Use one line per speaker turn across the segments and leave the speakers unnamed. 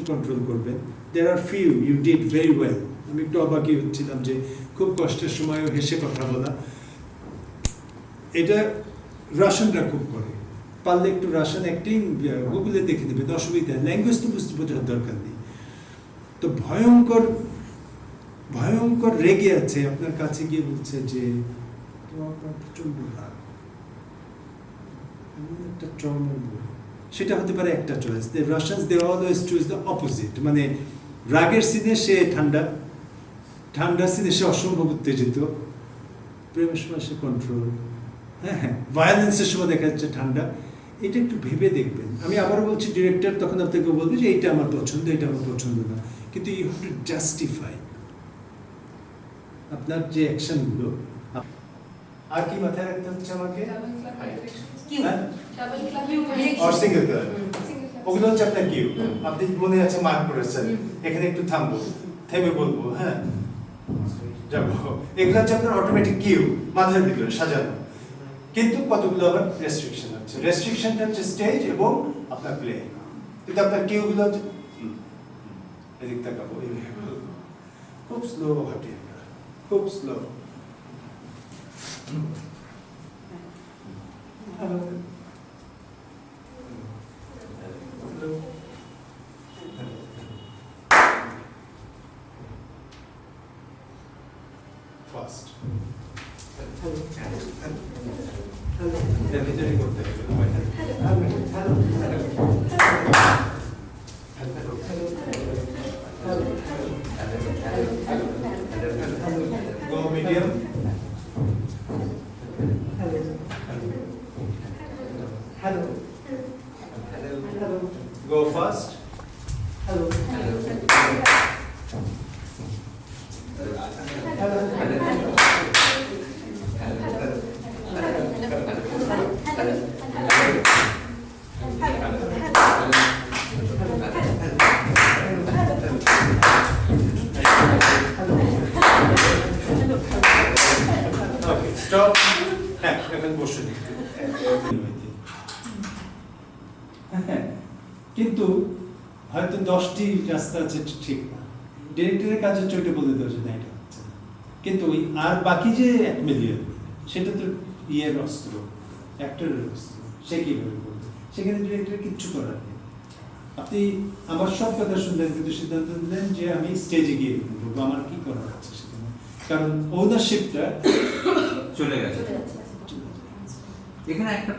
Control করবেন। There are few you did very well. আমি একটু অবাকই হচ্ছিলাম যে খুব কষ্টের সময়ও হেসে কথা বলা, এটা রাশিয়ানরা খুব করে। পারলে একটু রাশিয়ান অ্যাক্টিং গুগলে দেখে দেবেন, অসুবিধা, ল্যাঙ্গুয়েজ তো বুঝতে বোঝার দরকার নেই। তো ভয়ঙ্কর ভয়ঙ্কর রেগে আছে, আপনার কাছে গিয়ে বলছে যে তোমার প্রচন্ড রাগ, একটা ট্রমার বল। সেটা হতে পারে একটা choice. The Russians they always choose the opposite, মানে রাগের সিনে সে ঠান্ডা, ঠান্ডার সিনে সে অসম্ভব উত্তেজিত, প্রেমের সময় সে কন্ট্রোল, হ্যাঁ হ্যাঁ, ভায়োলেন্সের সময় দেখা যাচ্ছে ঠান্ডা। এটা একটু ভেবে দেখবেন। আমি আবারও বলছি, ডিরেক্টর তখন আপনাকে বলবে যে এইটা আমার পছন্দ, এটা আমার পছন্দ না, কিন্তু ইউ হ্যাভ টু জাস্টিফাই আপনার যে অ্যাকশনগুলো। আর কি মাথায় রাখতে হচ্ছে আমাকে? ওগুলো হচ্ছে আপনার কিউ। আপনি মনে আছে মার্ক করেছেন, এখানে একটু থামবো, থেমে বলবো, হ্যাঁ যাবো, এগুলো হচ্ছে আপনার অটোমেটিক কিউ, মাথার ভিতরে সাজানো। কিন্তু কতগুলো আবার রেস্ট্রিকশন হচ্ছে। রেস্ট্রিকশনটা হচ্ছে স্টেজ এবং আপনার প্লে, কিন্তু আপনার কিউগুলো হচ্ছে এদিক তাকাবো, খুব স্লো হাঁটি, খুব slow. Hello, fast go medium, hello, go fast, hello, okay, stop. হ্যাঁ, এখন বসুন। কিন্তু হয়তো 10টি রাস্তা আছে ঠিক না, ডিরেক্টরের কাছে চোটে বলে দেওয়া যে না এটা হচ্ছে না, কিন্তু ওই আর বাকি যে 1 মিলিয়ন, সেটা তো ইয়ের অস্ত্র, অ্যাক্টরের অস্ত্র, সে কীভাবে করবে? সেখানে ডিরেক্টরের কিচ্ছু করার নেই। আপনি আমার সব কথা শুনলেন, কিন্তু সিদ্ধান্ত নিলেন যে আমি স্টেজে গিয়ে বলবো আমার কি করার আছে সেখানে, কারণ ওনারশিপটা
চলে গেছে। এখানে একটা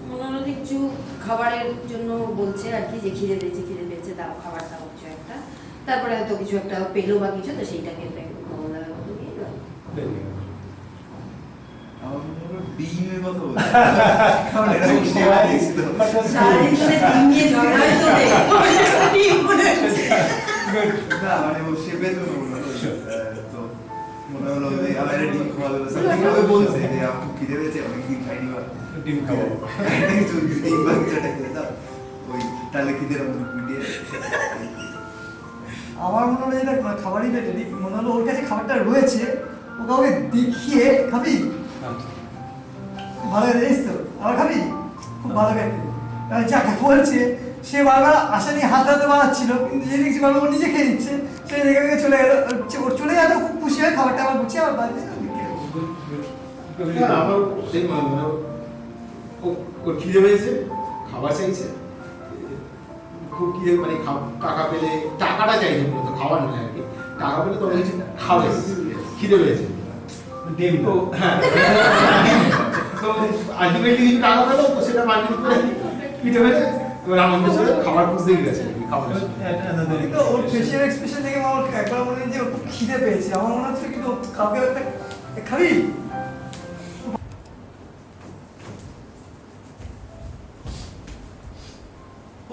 মনে কিছু খাবারের জন্য বলছে আর কি, যে খিদে পেয়েছে দাও, খাবার দাও কিছু একটা, তারপরে হয়তো কিছু একটা পেলো বা কিছু, তো সেইটাকে
ডিমের কথা বলছি। মনে হলো যে আমার ডিম খাওয়াবে, বলছে যে আমার খিদে পেয়েছে, অনেকদিন খাইনি, ডিম খাওয়াবো, ডিম বাচ্চাটা খেলে দাও, ওই তাহলে খিদের মিটিয়ে।
আমার মনে হলো এটা খাবারই পেটেনি, মনে হলো ওর কাছে খাবারটা রয়েছে, ও কাউকে দেখিয়ে খাবি, ভালো জানিস তো আবার খাবি, খুব ভালো খেতে, যাকে বলছে সে বারবার আশা নিয়ে হাত হাতে বানাচ্ছিল, কিন্তু যে দেখছি বারবার ও নিজে খেয়ে নিচ্ছে, সে দেখে চলে গেল, ওর চলে যাতে খুব খুশি হয়, খাবারটা আবার বুঝছে আবার বাড়ি
আমার সেই ওর খিদে পেয়েছে, খাবার চাইছে, খুব খিদে মানে টাকা পেলে, টাকাটা চাইছে মূলত, খাবার নয় আর কি, টাকা পেলে তো কিছু খাবে, খিদে পেয়েছে
ডিম
তো হ্যাঁ তো আলটিমেটলি কিছু টাকা পেলো তো সেটা বান্ডিল করে খিদে পেয়েছে, এবার আমাদের সাথে খাবার খুঁজতেই গেছে খাবার।
কিন্তু ওর ফেসিয়াল এক্সপ্রেশন দেখে আমার একবার মনে হয় যে ওর খুব খিদে পেয়েছে, আমার মনে হচ্ছে কিন্তু ও কাউকে একটা খাবি।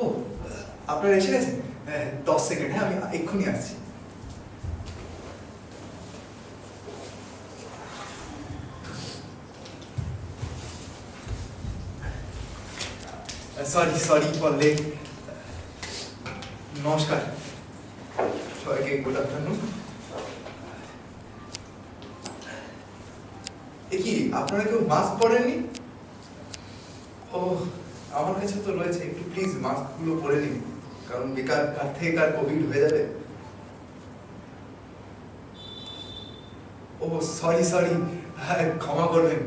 ও আপনারা এসে গেছেন? 10 সেকেন্ড, হ্যাঁ আমি এক্ষুনি আসছি। Sorry for late. নমস্কার সবাইকে, গুড আফটারনুন। এ কি আপনারা কেউ মাস্ক পরেননি? ও আমার কাছে তো রয়েছে, একটু প্লিজ মাস্কগুলো পরে নিন, কারণ বেকার কার থেকে কার কোভিড হয়ে যাবে। ও সরি ক্ষমা করবেন,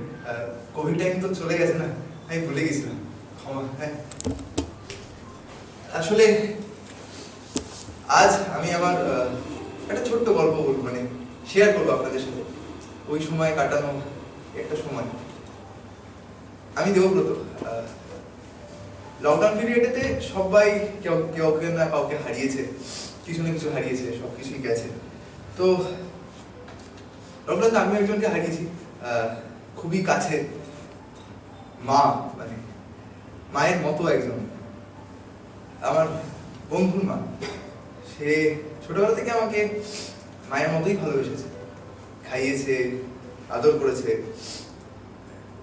কোভিড টাইম তো চলে গেছে না, আমি ভুলে গেছিলাম, ক্ষমা। হ্যাঁ আসলে আজ আমি আমার একটা ছোট্ট গল্প বলবো, মানে শেয়ার করবো আপনাদের সাথে ওই সময় কাটানো একটা সময়। আমি দেবব্রত। লকডাউন পিরিয়ডেতে সবাই কেউ না কাউকে হারিয়েছে, কিছু না কিছু হারিয়েছে, সব কিছুই গেছে। তো লকডাউনে আমি একজনকে হারিয়েছি, খুবই কাছে, মা, মানে মায়ের মতো একজন, আমার বন্ধুর মা। সে ছোটবেলা থেকে আমাকে মায়ের মতোই ভালোবেসেছে, খাইয়েছে, আদর করেছে।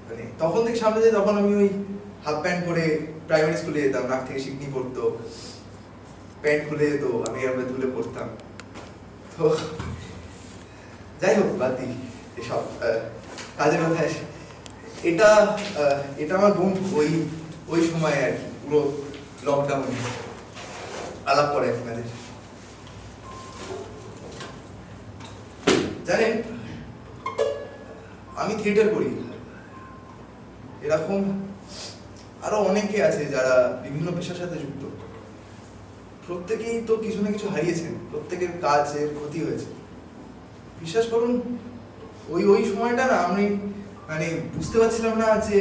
মানে তখন থেকে সামনে যে তখন আমি ওই হাফ প্যান্ট পরে প্রাইমারি স্কুলে যেতাম, নাক থেকে শিকনি পড়তো, প্যান্ট খুলে যেত, আমি এভাবে তুলে পড়তাম। তো যাই হোক, বাদ দিই এসব, কাজের কথা আসে। এটা আমার বন্ধু ওই সময় আর কি, পুরো লকডাউনে আলাপ করে আপনাদের। জানেন আমি থিয়েটার করি, এরকম আরো অনেকে আছে যারা বিভিন্ন পেশার সাথে যুক্ত। প্রত্যেকেই তো কিছু না কিছু হারিয়েছেন, প্রত্যেকের কাজের ক্ষতি হয়েছে। বিশ্বাস করুন ওই সময়টা না আমি মানে বুঝতে পারছিলাম না যে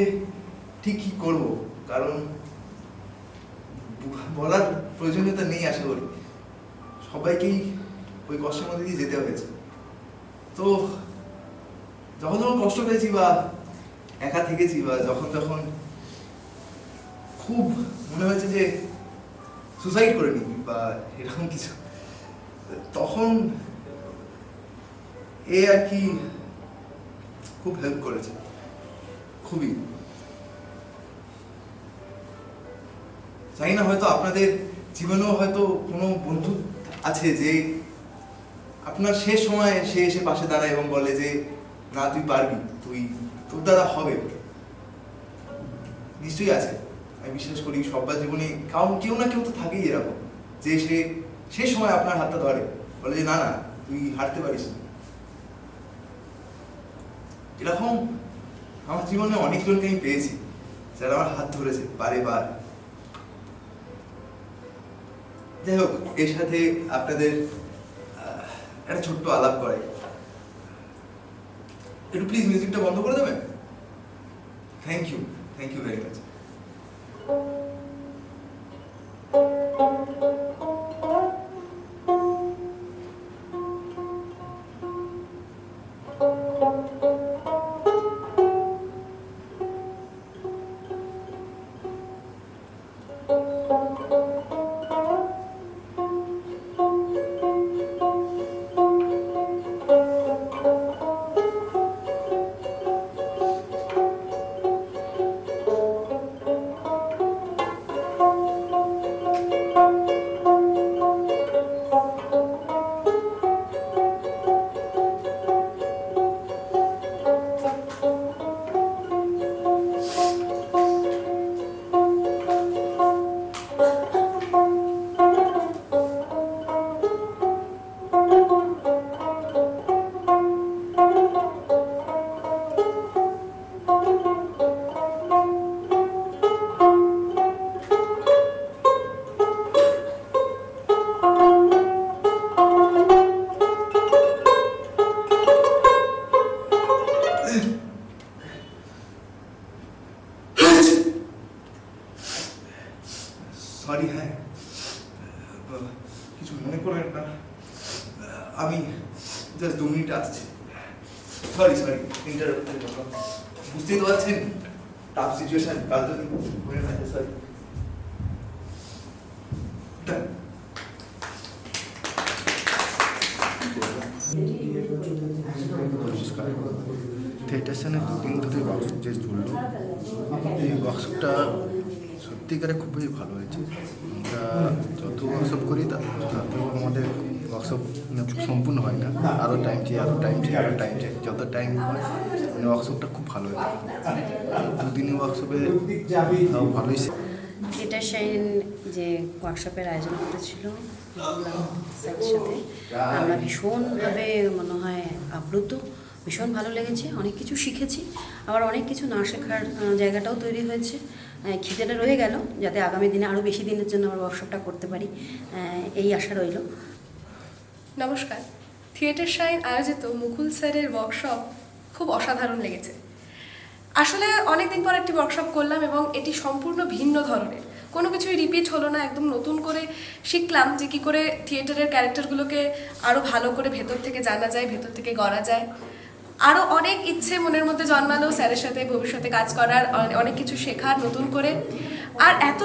ঠিক কি করব, কারণ বলার প্রয়োজনীয়তা নেই আশা করি, সবাইকেই ওই কষ্টের মধ্যে দিয়ে যেতে হয়েছে। তো যখন কষ্ট পেয়েছি বা একা থেকেছি বা যখন খুব মনে হয়েছে যে সুসাইড করে নিবি বা এরকম কিছু, তখন এ আর কি খুব হেল্প করেছে, খুবই। জানি না, হয়তো আপনাদের জীবনেও হয়তো কোনো বন্ধু আছে যে আপনার শেষ সময় সে এসে পাশে দাঁড়ায় এবং বলে যে না তুই পারবি, তোর দ্বারা হবে। নিশ্চয়ই আছে, আমি বিশ্বাস করি সবার জীবনে কেউ না কেউ তো থাকেই এরকম, যে সে শেষ সময় আপনার হাতটা ধরে, বলে যে না তুই হারতে পারিস। এরকম আমার জীবনে অনেকজনকে আমি পেয়েছি যারা আমার হাত ধরেছে বারে বার। যাই হোক, এর সাথে আপনাদের একটা ছোট্ট আলাপ করে একটু প্লিজ মিউজিকটা বন্ধ করে দেবেন? Thank you very much. Sorry, হ্যাঁ, কিছু মনে করেন না, আমি জাস্ট 2 মিনিট আসছি। সরি ইন্টারাপ্ট করে কথা, বুঝতেই তো পারছেন টাফ সিচুয়েশন, কাল যদি হয়ে থাকে। সরি।
নমস্কার। থিয়েটার সামনে 2 দিন ধরে ওয়ার্কশপ যে চললো, এই ওয়ার্কশপটা সত্যিকারে খুবই ভালো হয়েছে। আমরা যত ওয়ার্কশপ করি তাতেও আমাদের ওয়ার্কশপ সম্পূর্ণ হয় না, আরও টাইম চাই, যত টাইম হয় মানে ওয়ার্কশপটা খুব ভালো হয়েছে। 2 দিনের ওয়ার্কশপে ভালোই
থিয়েটার শাইন যে ওয়ার্কশপের আয়োজন করেছিল স্যারের সাথে, আমরা ভীষণভাবে মনে হয় আপ্লুত, ভীষণ ভালো লেগেছে, অনেক কিছু শিখেছি, আবার অনেক কিছু না শেখার জায়গাটাও তৈরি হয়েছে। খিদেটা রয়ে গেল যাতে আগামী দিনে আরও বেশি দিনের জন্য আমরা ওয়ার্কশপটা করতে পারি, এই আশা রইল।
নমস্কার। থিয়েটার শাইন আয়োজিত মুকুল স্যারের ওয়ার্কশপ খুব অসাধারণ লেগেছে। আসলে অনেকদিন পর একটি ওয়ার্কশপ করলাম এবং এটি সম্পূর্ণ ভিন্ন ধরনের, কোনো কিছুই রিপিট হলো না, একদম নতুন করে শিখলাম যে কী করে থিয়েটারের ক্যারেক্টারগুলোকে আরও ভালো করে ভেতর থেকে জানা যায়, ভেতর থেকে গড়া যায়। আরও অনেক ইচ্ছে মনের মধ্যে জন্মালো স্যারের সাথে ভবিষ্যতে কাজ করার, অনেক কিছু শেখার নতুন করে, আর এত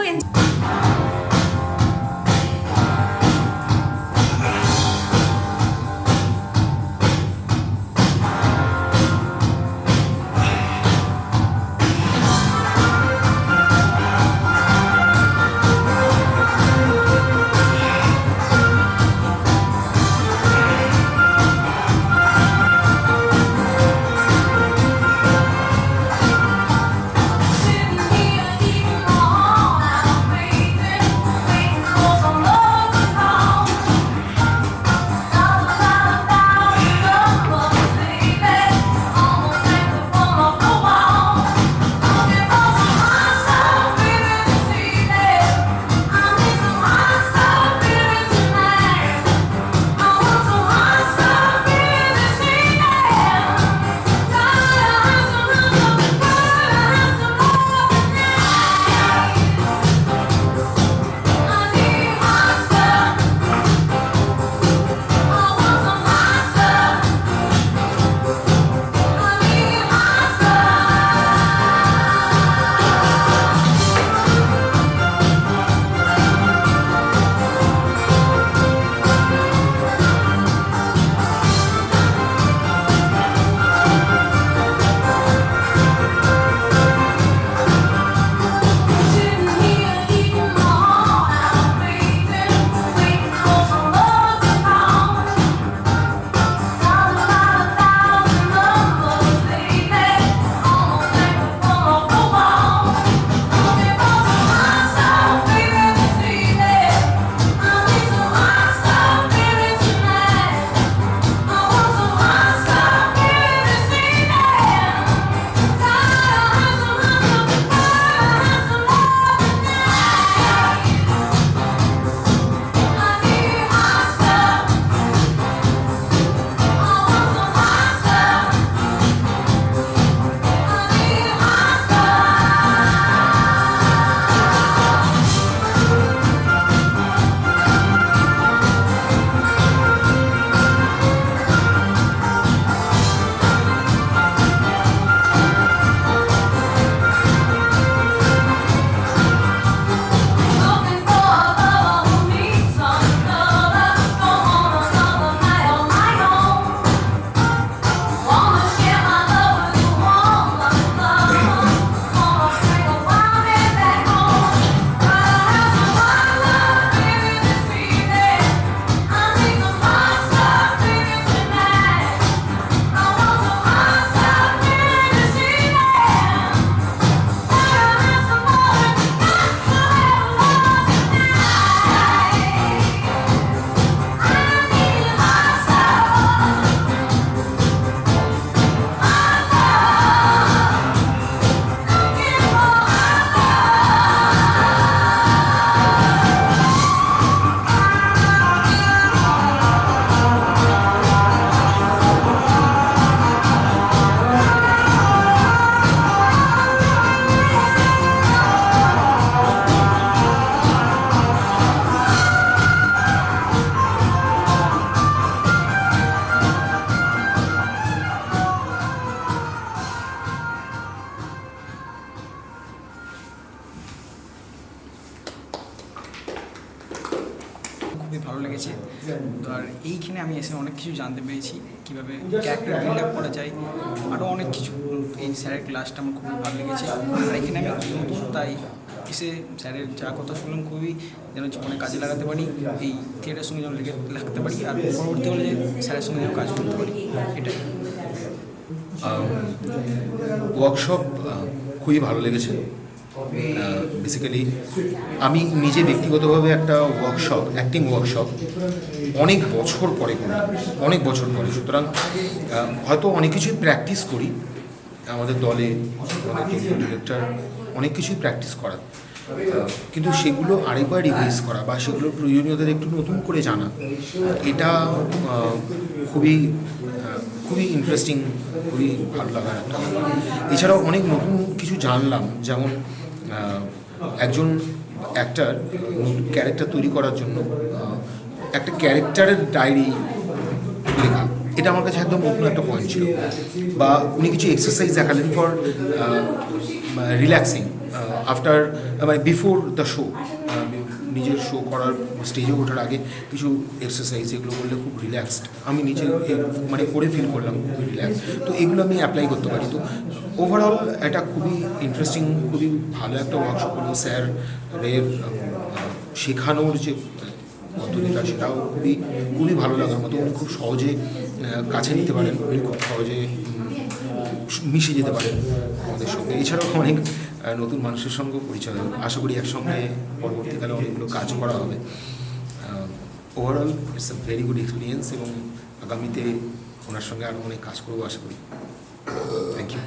ভালো লেগেছে। তো আর এইখানে আমি এসে অনেক কিছু জানতে পেরেছি, কীভাবে ক্যারেক্টার বিল্ড আপ করা যায়, আরও অনেক কিছু। এই স্যারের ক্লাসটা আমার খুবই ভালো লেগেছে। আর এখানে আমি নতুন, তাই এসে স্যারের যা কথা শুনলাম খুবই যেন জীবনে কাজে লাগাতে পারি, এই থিয়েটারের সঙ্গে যেন লাগতে পারি, আর পরবর্তীকালে যে স্যারের সঙ্গে যেন কাজ করতে পারি, এটাই।
ওয়ার্কশপ খুবই ভালো লেগেছে। বেসিক্যালি আমি নিজে ব্যক্তিগতভাবে একটা ওয়ার্কশপ, অ্যাক্টিং ওয়ার্কশপ অনেক বছর পরে করি, অনেক বছর পরে। সুতরাং হয়তো অনেক কিছুই প্র্যাকটিস করি আমাদের দলে, আমাদের ডিরেক্টর অনেক কিছুই প্র্যাকটিস করা, কিন্তু সেগুলো আরেকবার রিভাইজ করা বা সেগুলোর প্রয়োজনীয়তার একটু নতুন করে জানা, এটা খুবই খুবই ইন্টারেস্টিং, খুবই ভালো লাগার একটা ব্যাপার। এছাড়াও অনেক নতুন কিছু জানলাম, যেমন একজন অ্যাক্টার ক্যারেক্টার তৈরি করার জন্য একটা ক্যারেক্টারের ডায়েরি লেখা, এটা আমার কাছে একদম নতুন একটা পয়েন্ট ছিল। বা উনি কিছু এক্সারসাইজ দেখালেন ফর রিল্যাক্সিং আফটার, মানে বিফোর দ্য শো, নিজের শো করার স্টেজে ওঠার আগে কিছু এক্সারসাইজ, এগুলো করলে খুব রিল্যাক্সড, আমি নিজে মানে করে ফিল করলাম খুবই রিল্যাক্স। তো এগুলো আমি অ্যাপ্লাই করতে পারি। তো ওভারঅল এটা খুবই ইন্টারেস্টিং, খুবই ভালো একটা ওয়ার্কশপ হলো। স্যারের শেখানোর যে পদ্ধতিটা, সেটাও খুবই খুবই ভালো লাগার মতো। উনি খুব সহজে কাছে নিতে পারেন, উনি খুব সহজে মিশে যেতে পারেন আমাদের সঙ্গে। এছাড়াও অনেক নতুন মানুষের সঙ্গেও পরিচয় হবে, আশা করি একসঙ্গে পরবর্তীকালে অনেকগুলো কাজ করা হবে। Overall it's a very good experience, এবং আগামীতে ওনার সঙ্গে আরও অনেক কাজ করবো আশা করি। Thank you.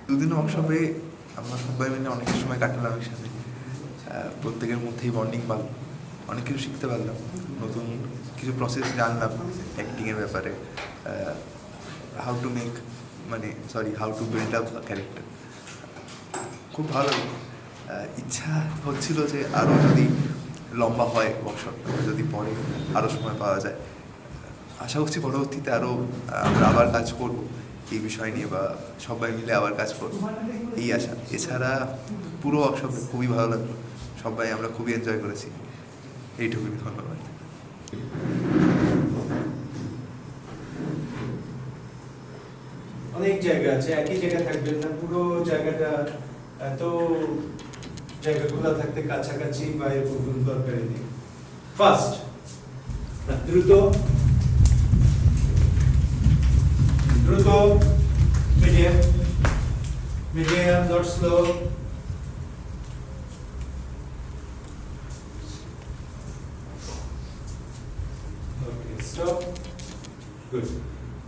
দুদিন ওয়ার্কশপে আমরা সবাই মিলে অনেক সময় কাটালাম একসাথে। প্রত্যেকের মধ্যেই বন্ডিং পারলাম, অনেক কিছু শিখতে পারলাম, নতুন কিছু প্রসেস জানলাম অ্যাক্টিংয়ের ব্যাপারে, how to build up character. খুব ভালো লাগলো। ইচ্ছা হচ্ছিল যে আরও যদি লম্বা হয় ওয়ার্কশপ, যদি পরে আরও সময় পাওয়া যায়। আশা করছি পরবর্তীতে আরও আমরা আবার কাজ করব এই বিষয় নিয়ে, বা সবাই মিলে আবার কাজ করব, এই আশা। এছাড়া পুরো ওয়ার্কশপ খুবই ভালো লাগলো, সবাই আমরা খুবই এনজয় করেছি। এইটুকুই, ধন্যবাদ।
অনেক জায়গা আছে, একই জায়গায় থাকবেন না, পুরো জায়গাটা এত জায়গাগুলো থাকতে কাছাকাছি বা এরকম কোনো দরকারই নেই। ফার্স্ট দ্রুত দ্রুত, medium medium, not slow. Okay, stop, good.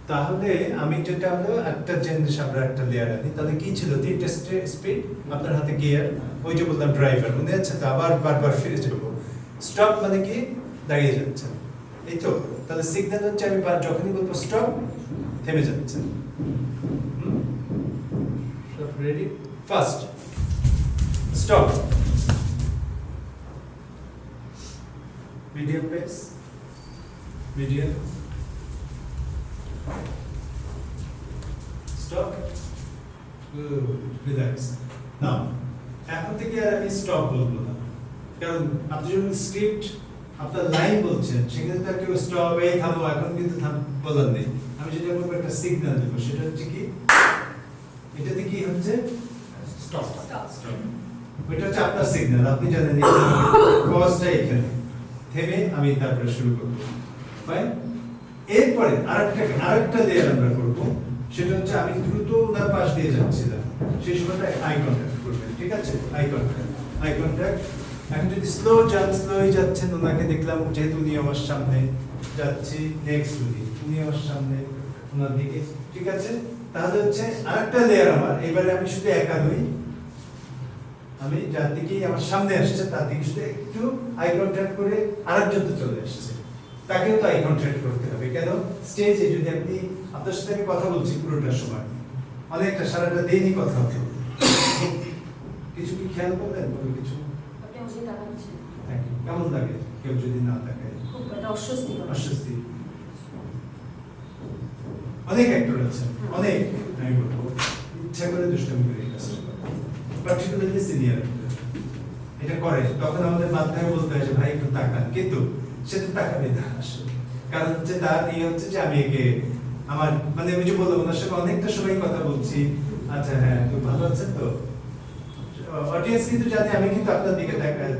তাহলে আমি যেটা হলো একটা জিনিস আমরা একটা লেয়ার আনি, তাহলে কি ছিল? তিনটে স্পিড, আপনার হাতে গিয়ার, ওই যে বললাম ড্রাইভার, মনে আছে তো? আবার বারবার ফিরে যাবো। স্টপ মানে কি? দাঁড়িয়ে যাচ্ছেন, এই তো। তাহলে সিগন্যাল হচ্ছে আমি যখনই বলবো স্টপ, থেমে যাচ্ছেন। সব ready? First stop, medium pace, medium, stop, good, relax. Now, এখন থেকে আর আমি স্টপ বলবো না, কারণ আপনি যখন স্ক্রিপ্ট আপনার লাইন বলছেন, সেখানে তার কেউ স্টপ, এই থামো, এখন কিন্তু বলার নেই। আমি যেটা বলবো একটা সিগন্যাল দেবো, সেটা হচ্ছে কি? এটাতে কি হচ্ছে? Stop, stop. ওইটা হচ্ছে আপনার সিগন্যাল, আপনি জানেন পজটা এখানে, থেমে আমি তারপরে শুরু করবো। ফাইন? এরপরে আরেকটা লেয়ার আমরা করবো, সেটা হচ্ছে আমি দ্রুত ওনার পাশ দিয়ে যাচ্ছিলাম, সেই সময়টা আই কন্ট্যাক্ট করবেন, ঠিক আছে? Eye contact. এখন যদি স্লোই যাচ্ছেন, ওনাকে দেখলাম, যেহেতু উনি আমার সামনে, যাচ্ছি নেক্সট, উনি আমার সামনে, ওনার দিকে, ঠিক আছে? তাহলে হচ্ছে আরেকটা লেয়ার আমার, এবারে আমি শুধু একা নই, আমি যার দিকেই আমার সামনে আসছে তার দিকে শুধু একটু আই কন্ট্যাক্ট করে আরেকজন তো চলে আসছে, তাকেও তো আই কন্ট্যাক্ট করতে হবে। কেন? স্টেজে যদি আপনি, আপনার সাথে আমি কথা বলছি পুরোটা সময়, অনেকটা সারাটা দিনই কথা হতো, কিছু কি খেয়াল করলেন? কোনো কিছু? কেমন লাগে কেউ যদি না তাকায়? অস্বস্তি। অনেক অ্যাক্টর আছে, অনেক, আমি বলবো ইচ্ছা করে দুষ্টামি করে এই কাজটা করে, পার্টিকুলারলি সিনিয়র এটা করে, তখন আমাদের মাথায় বলতে হয় যে ভাই একটু তাকান, কিন্তু সে তো তাকাবে না আসলে, কারণ হচ্ছে তার নিয়ে হচ্ছে যে আমি একে আমার মানে ওই যে বলবো ওনার সঙ্গে অনেকটা সময় কথা বলছি, আচ্ছা হ্যাঁ তো ভালো আছেন তো, অডিয়েন্স কিন্তু জানে আমি কিন্তু আপনার দিকে তাকাই,